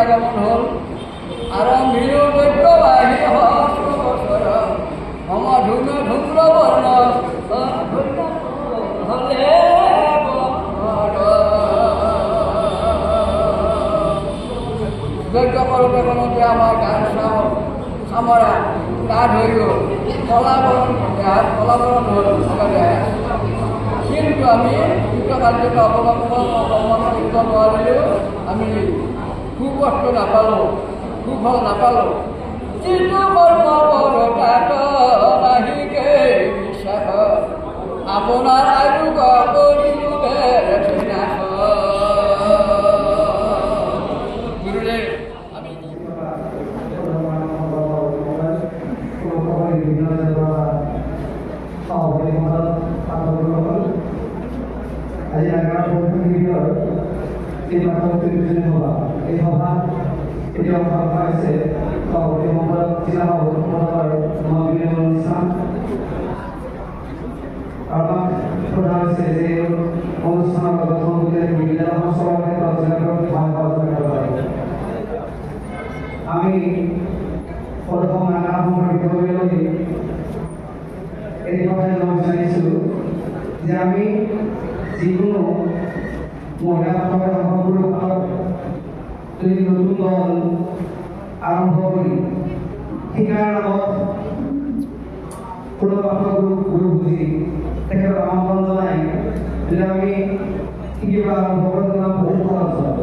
আগমন হল আরম্ভীয় বৈদ্যবাহী হস্র মম ধূম ধূম্র বর্ণ হলে যজ্ঞ করতে করতে আমার গান আমরা কাঠ হইল কলাবরণ কলাবরণ হল কিন্তু আমি দুটো কার্যকে অবলম্বন নোৱাৰিলেও আমি সুকষ্ট নাপালোঁ সুফল নাপালোঁ যিটো কৰ্ম কৰতাত নাহিকে বিশ্বাস আপোনাৰ আয়ুগ কৰিলো বিনাশ গুৰুদেৱ আমি আজি নাগাৰা পৌৰসভাৰ এই মাধ্যমিক সভা এই সভা এতিয়া সভা হৈছে সভাপতি মহোদয় জিলা সভাপতি মহোদয় অনুষ্ঠান আমাক সোধা হৈছে যে অনুষ্ঠানৰ প্ৰদৰ্শন বিদ্যালয়ৰ সভাপতি আমি প্ৰথম নাগাৰা সভাৰ বিষয়লৈ এই কথাই জানিছিলোঁ যে আমি যিকোনো মহিলাসকলে সমাজৰ যদি নতুন দল আৰম্ভ কৰি শিকাৰ নামত কোনো পাঠক গুৰু বুজি তেখেতক আমন্ত্ৰণ জনাই যদি আমি শিকিব আৰম্ভ কৰোঁ বহুত খৰচ হয়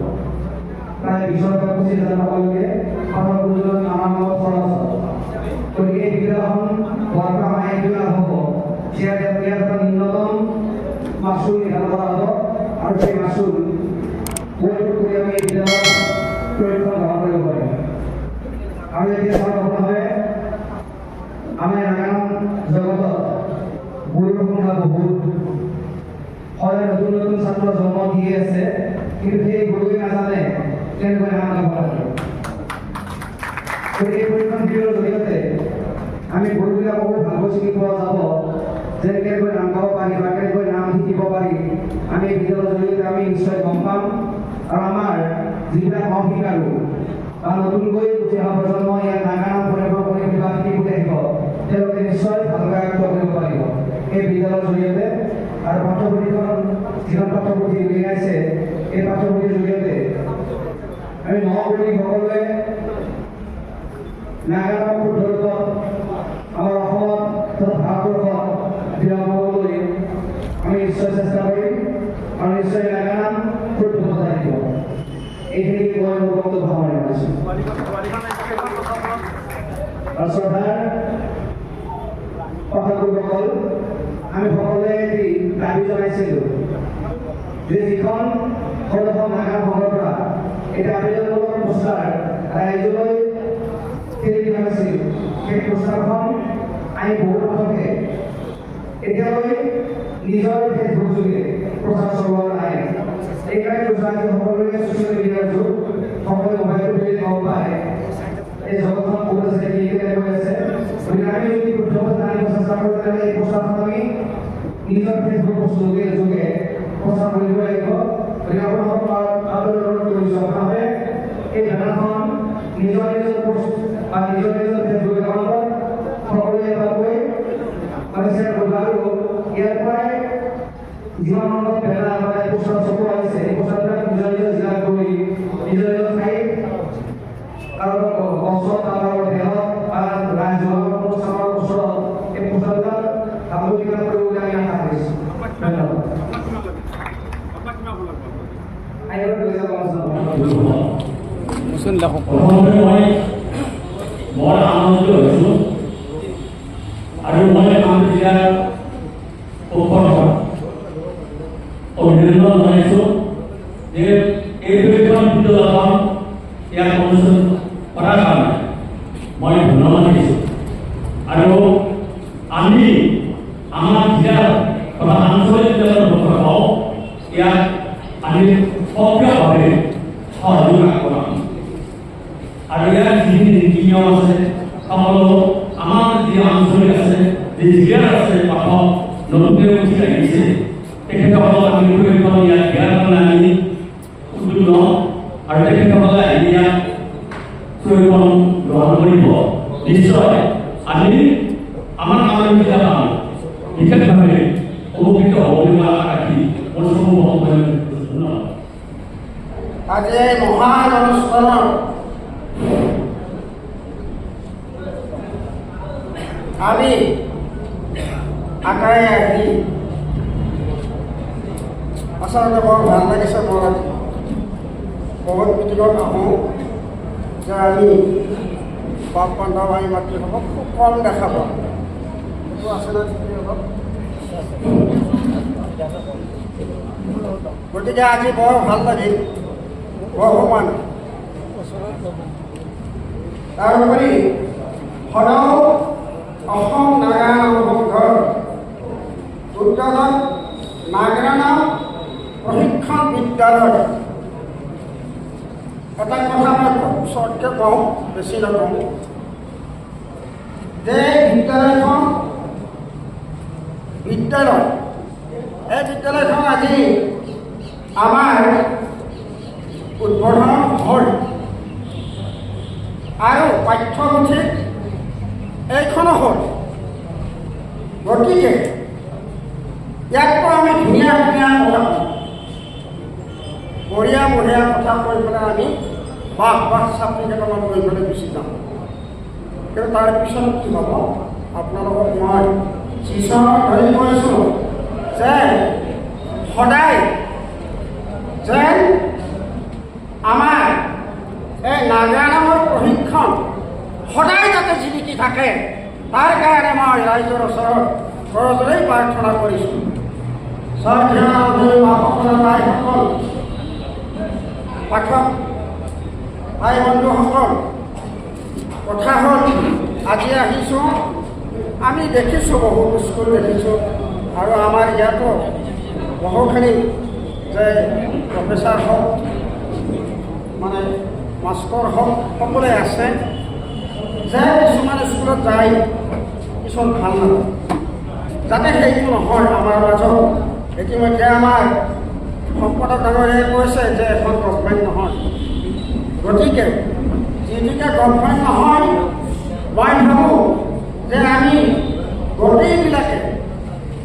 প্ৰায় 20,000-25,000 টকালৈকে পাঠক গুৰুজন আমাৰ নামত খৰচ হয় গতিকে এই বিদ্যালয়খন বৰ্তমান আইন লাভ হ'ব ইয়াত ন্যূনতম মাচুল নিৰ্ধাৰণ কৰা হ'ব আৰু সেই মাচুল পৰিশোধ কৰি আমি এই বিদ্যালয়ত প্ৰশিক্ষণ গ্ৰহণ কৰিব পাৰিম আৰু এতিয়া সৰ্বপ্ৰথমে আমাৰ নাগাৰা জগতত গুৰুৰ সংখ্যা বহুত হয় নতুন নতুন ছাত্ৰ জন্ম দি আছে কিন্তু সেই গুৰুৱে নাজানে কেনেকৈ নাম গাব লাগে এই প্ৰশিক্ষণ শিবিৰৰ জৰিয়তে আমি গুৰুবিলাককো ভালকৈ চিনি পোৱা যাব যে কেনেকৈ নাম গাব পাৰি বা কেনেকৈ নাম শিকিব পাৰি আমি এই বিদ্যালয়ৰ জৰিয়তে আমি নিশ্চয় গম পাম আৰু আমাৰ যিবিলাক অশিকাৰু বা নতুনকৈ উঠি অহা প্ৰজন্ম ইয়াত নাগা নাম পৰিৱেশ কৰি কিবা শিকিবলৈ আহিব তেওঁলোকে নিশ্চয় ভালকৈ আয়ত্ব কৰিব পাৰিব এই বিদ্যালয়ৰ জৰিয়তে আৰু পাঠ্যপুথিখন যিখন পাঠ্যপুথি উলিয়াইছে এই পাঠ্যপুথিৰ জৰিয়তে আমি সকলোৱে নাগা নাম শুদ্ধ আমাৰ অসমত তথা ভাৰতবৰ্ষত বিৰাবলৈ আমি নিশ্চয় চেষ্টা কৰিম আৰু নিশ্চয় নাগা নাম শুদ্ধ বজাই ৰাখিব এইখিনি মই মোৰ বক্তব্য সামৰণি মাৰিছোঁ আৰু শ্ৰদ্ধাৰ কথাগুৰুসকল আমি সকলোৱে এটি দাবী জনাইছিলোঁ যে যিখন সদস্য নাগা সংঘৰ পৰা এটা আবেদনমূলক পোষ্টাৰ ৰাইজলৈ ঠেলি দিয়া হৈছিল সেই পোষ্টাৰখন আমি বহু পাঠকে এতিয়ালৈ নিজৰ ফেচবুক যোগে প্ৰচাৰ চলোৱা নাই এইকাৰণে বুজাই সকলোৱে ছ'চিয়েল মিডিয়াৰ যুগ সকলোৱে মোবাইলটো খুলি গম পায় এই জগতখন বহুত আছে কি কেনেকৈ আছে গতিকে আমি যদি শুদ্ধ জানিব চেষ্টা কৰোঁ তেতিয়াহ'লে এই প্ৰচাৰখন আমি নিজৰ ফেচবুক যোগে প্ৰচাৰ কৰিব লাগিব গতিকে আপোনালোকক আবেদন কৰিছোঁ আপোনালোকে এই জানাখন নিজৰ পোষ্ট বা নিজৰ ফেচবুক একাউণ্টত সকলোৱে এবাৰকৈ শ্বেয়াৰ কৰিব আৰু ইয়াৰ পৰাই যিমান মানুহ বেলা মানে পোষ্টাৰ চকু আহিছে এই পোষ্টাৰবিলাক নিজৰ জিলাত গৈ নিজৰ ঠাইত কাৰোবাৰ গছত কাৰোবাৰ দেহত বা ৰাইজৰ অনুষ্ঠানৰ ওচৰত এই পোষ্টাৰবিলাক আৱৰ্জনা কৰিবলৈ আমি আশা কৰিছোঁ ধন্যবাদ বৰ আনন্দিত হৈছোঁ আৰু মই কাম জিলাৰ ওপৰত অভিনন্দন জনাইছোঁ যে এই দুয়োখন বিদ্যালয়খন ইয়াত অনুষ্ঠান কৰাৰ কাৰণে মই ধন্যবাদ দিছোঁ আৰু আমি আমাৰ জিলাৰ তথা আঞ্চলিক বিদ্যালয়ৰ ওপৰত হওক ইয়াত আমি সক্ৰিয়ভাৱে সহযোগ আগবঢ়াম আৰু ইয়াৰ যিখিনি নীতি নিয়ম আছে সকলো আমাৰ যি আঞ্চলিক আছে যি জিলাৰ আছে পাঠক নতুনকৈ উঠি আহিছে তেখেতসকলক আমি প্ৰশিক্ষণ ইয়াত দিয়াৰ কাৰণে আমি উদ্যোগ লওঁ আৰু তেখেতসকলে আহি ইয়াত চৰিত্ৰখন গ্ৰহণ কৰিব নিশ্চয় আমি আমাৰ কামবিলাক আমি বিশেষভাৱে উপকৃত হ'ব বুলি আশা ৰাখি মোৰ ধন্যবাদ। আজি এই মহান অনুষ্ঠানত আমি আকাৰে আহি আচলতে বৰ ভাল লাগিছে। মোৰ বহুত মিটিঙত আহোঁ যে আমি বাপ বান্ধৱ ভাই মাতৃসকলক খুব কম দেখা পাওঁ। এইটো আচলতে অলপ গতিকে আজি বৰ ভাল লাগিল বহুমান। তাৰোপৰি সদায় অসম নাগা নাম সংঘৰ দুৰ্গাজন নাগৰা নাম প্ৰশিক্ষণ বিদ্যালয় এটা কথা মই খুব চৰ্টকৈ কওঁ, বেছি নকওঁ, যে বিদ্যালয়খন এই বিদ্যালয়খন আজি আমাৰ উদ্বোধন হ'ল আৰু পাঠ্যপুথিত এইখনো হ'ল। গতিকে ইয়াততো আমি ধুনীয়া ধুনীয়া কথা বঢ়িয়া বঢ়িয়া কথা কৈ পেলাই আমি বাহ চাপৰি কেইটামান লৈ পেলাই গুচি যাম। কিন্তু তাৰপিছত কি হ'ব, আপোনালোকক মই চিচনত ধৰি কৈছোঁ যে সদায় যেন আমাৰ এই নাগা নামৰ প্ৰশিক্ষণ সদায় যাতে জিলিকি থাকে, তাৰ কাৰণে মই ৰাইজৰ ওচৰত ঘৰলৈ প্ৰাৰ্থনা কৰিছোঁ। ভাইসকল, পাঠক ভাই বন্ধুসকল, কথা হ'ল আজি আহিছোঁ, আমি দেখিছোঁ বহুত স্কুল দেখিছোঁ আৰু আমাৰ ইয়াতো বহুখিনি যে প্ৰফেচাৰ হওক মানে মাষ্টৰ হওক সকলোৱে আছে, যে কিছুমান স্কুলত যায় কিছুমান ভাল নালাগে, যাতে সেইটো নহয় আমাৰ মাজত। ইতিমধ্যে আমাৰ সম্পাদক ডাঙৰীয়াই কৈছে যে এখন গভৰ্ণমেণ্ট নহয়। গতিকে যিটোকে গভৰ্ণমেণ্ট নহয়, মই ভাবোঁ যে আমি গোটেইবিলাকে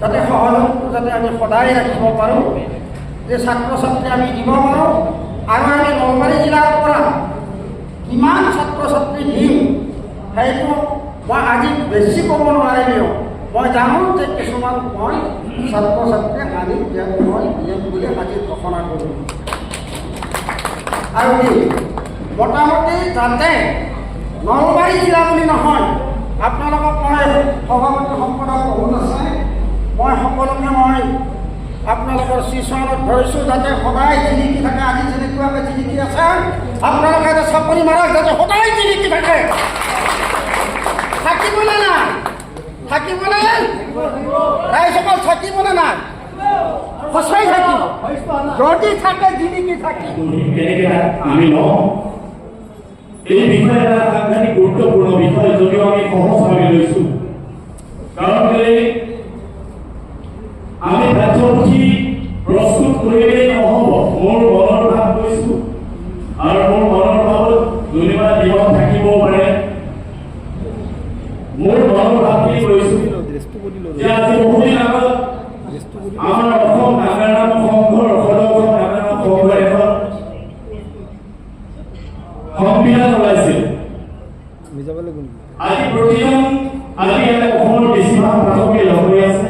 যাতে সহযোগটো যাতে আমি সদায় ৰাখিব পাৰোঁ, যে ছাত্ৰ ছাত্ৰী আমি দিব পাৰোঁ। আৰু আমি নলবাৰী জিলাৰ পৰা কিমান ছাত্ৰ ছাত্ৰী দিম সেইটো মই আজি বেছি ক'ব নোৱাৰিলেও মই জানো যে কিছুমান মই ছাত্ৰ ছাত্ৰী আনি ইয়াত মই দিম বুলি আজি ঘোষণা কৰোঁ। আৰু মোটামুটি যাতে নলবাৰী জিলা বুলি নহয়, আপোনালোকক মই সভাপতি সম্পাদক বহুত আছে, মই সকলোকে মই আপোনালোকৰ চিচনত ধৰিছোঁ যাতে সদায় জিলিকি থাকে। আজি যেনেকুৱাকৈ জিলিকি আছে আপোনালোকে যাতে চাপৰি মাৰক, যাতে সদায় জিলিকি থাকে। থাকিবনে নাই? থাকিবনে? ৰাইজসকল থাকিবনে নাই? সঁচাই থাকিব। যদি থাকে জিলিকি থাকিব। আমি এই বিষয়ে এটা সাংঘাতিক গুৰুত্বপূৰ্ণ বিষয়, যদিও আমি সহজভাৱে লৈছোঁ, কাৰণ আমি পাঠ্যপুথি প্ৰস্তুত কৰিলেই নহ'ব। মোৰ মনৰ ভাৱ কৈছোঁ আৰু মোৰ মনৰ ভাৱত দুনিয়া জীৱন থাকিবও পাৰে। মোৰ মনৰ ভাৱখিনি কৈছোঁ যে আজি বহুদিন আগত আমাৰ অসম নাগা নাম সংঘৰ এখন সংবিধান ওলাইছিল। আজি প্ৰতিজন ইয়াত অসমৰ বেছিভাগ পাঠকে লগ হৈ আছে।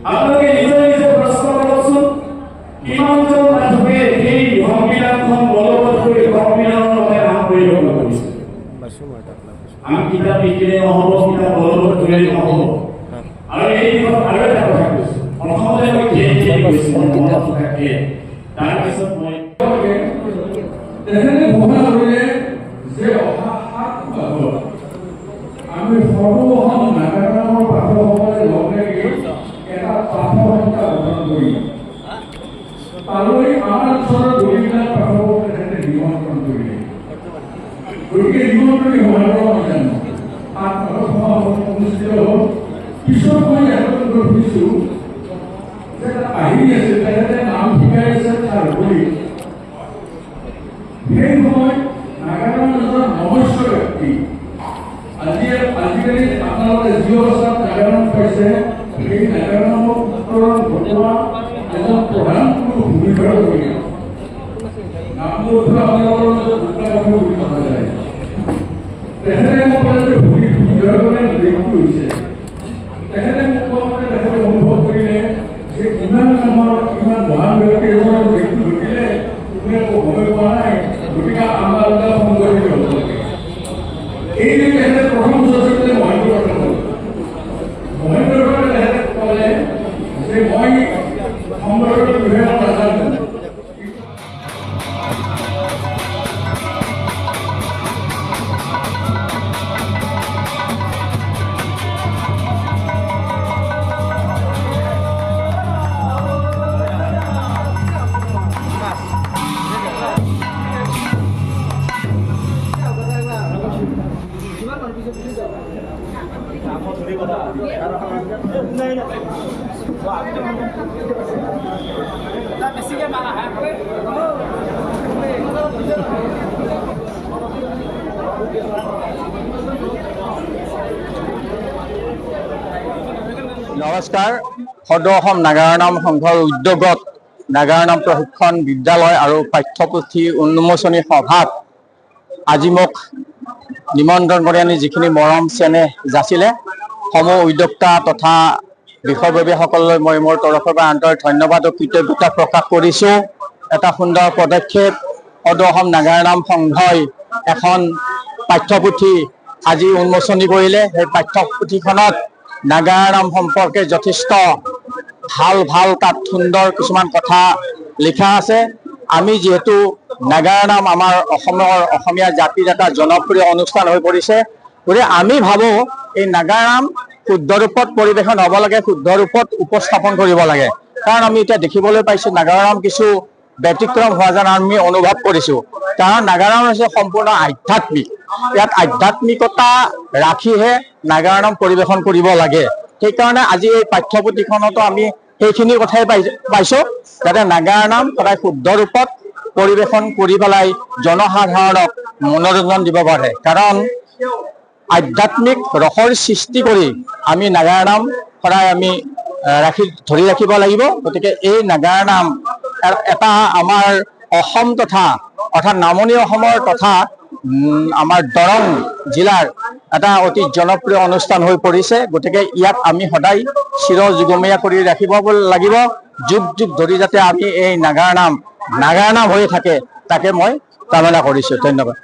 আপোনালোকে নিজে নিজে প্ৰশ্ন কৰকচোন, কিমানজন পাঠকে সেই সংবিধানখন বলবৎ কৰি সংবিধানৰ মতে নাম পৰিৱৰ্তন কৰিছে? আমি কিতাপ লিখিলে নহ'ব, কিতাপ বলবৎ কৰিলে নহ'ব। আৰু এই দিশত আৰু এটা কথা কৈছোঁ, প্ৰথমতে মই কৈছোঁ তাৰপিছত মই তেখেতে ঘোষণা কৰিলে যে অহা 7 মাহত আমি সৰ্বমহা নাগাৰামৰ পাঠকসকলে লগ লাগি এটা পাঠসংস্থা গঠন কৰিম। তালৈ আমাৰ ওচৰৰ দুইবিলাক পাঠকক তেখেতে নিমন্ত্ৰণ কৰিলে। গতিকে নিমন্ত্ৰণী হোৱাৰ পৰা মই জানো 7 মাহত সমাপন অনুষ্ঠিত হ'ল। পিছত মই এখন শুনিছোঁ যে এটা কাহিনী আছে, তেখেতে নাম শিকাই আছে তাৰ উপৰি বৰ্তমান এজন প্ৰধান গুৰু ভূমিকাৰ কৰি নামবোৰ আপোনালোকৰ মাজত দুটা কথা বুলি কোৱা যায়। তেখেতে মোক ক'লে যে ভূমিকাৰে মৃত্যু হৈছে। তেখেতে মোক কোৱা মতে তেখেতে অনুভৱ কৰিলে যে ইমান আমাৰ ইমান মহান ব্যক্তি এজনৰ মৃত্যু ঘটিলে কোনে গমেই পোৱা নাই, গতিকে আমাৰ এটা সংগঠিত হ'ব লাগে। এই যে তেখেতে প্ৰথম সচিবতে মহেন্দ্ৰ কথা ক'লে, মহেন্দ্ৰ তেখেতে ক'লে যে মই সংগঠনৰ বিষয়ে নাজানো। নমস্কাৰ। সদৌ অসম নাগাৰা নাম সংঘৰ উদ্যোগত নাগাৰা নাম প্ৰশিক্ষণ বিদ্যালয় আৰু পাঠ্যপুথি উন্মোচনী সভাত আজি মোক নিমন্ত্ৰণ কৰি আনি যিখিনি মৰম চেনেহ যাচিলে সমূহ উদ্যোক্তা তথা বিষয়ববীয়াসকললৈ মই মোৰ তৰফৰ পৰা আন্তৰিক ধন্যবাদ আৰু কৃতজ্ঞতা প্ৰকাশ কৰিছোঁ। এটা সুন্দৰ পদক্ষেপ। সদৌ অসম নাগাৰা নাম সংঘই এখন পাঠ্যপুথি আজি উন্মোচনী কৰিলে। সেই পাঠ্যপুথিখনত নাগাৰা নাম সম্পৰ্কে যথেষ্ট ভাল তাত সুন্দৰ কিছুমান কথা লিখা আছে। আমি যিহেতু নাগাৰা নাম আমাৰ অসমীয়া জাতিৰ এটা জনপ্ৰিয় অনুষ্ঠান হৈ পৰিছে, গতিকে আমি ভাবোঁ এই নাগাৰা নাম শুদ্ধ ৰূপত পৰিৱেশন হ'ব লাগে, শুদ্ধ ৰূপত উপস্থাপন কৰিব লাগে। কাৰণ আমি এতিয়া দেখিবলৈ পাইছোঁ নাগাৰা নাম কিছু ব্যতিক্ৰম হোৱা যেন আমি অনুভৱ কৰিছোঁ। কাৰণ নাগাৰা নাম হৈছে সম্পূৰ্ণ আধ্যাত্মিক। ইয়াত আধ্যাত্মিকতা ৰাখিহে নাগাৰা নাম পৰিৱেশন কৰিব লাগে। সেইকাৰণে আজি এই পাঠ্যপুথিখনতো আমি সেইখিনি কথাই পাইছোঁ, যাতে নাগাৰা নাম সদায় শুদ্ধ ৰূপত পৰিৱেশন কৰি পেলাই জনসাধাৰণক মনোৰঞ্জন দিব পাৰে। কাৰণ আধ্যাত্মিক ৰসৰ সৃষ্টি কৰি আমি নাগাৰা নাম সদায় আমি ধৰি ৰাখিব লাগিব। গতিকে এই নাগাৰা নাম এটা আমাৰ অসম তথা অৰ্থাৎ নামনি অসমৰ তথা আমাৰ দৰং জিলাৰ এটা অতি জনপ্ৰিয় অনুষ্ঠান হৈ পৰিছে। গতিকে ইয়াক আমি সদায় চিৰযুগমীয়া কৰি ৰাখিব লাগিব। যুগ যুগ ধৰি যাতে আমি এই নাগাৰা নাম হৈ থাকে, তাকে মই কামনা কৰিছোঁ। ধন্যবাদ।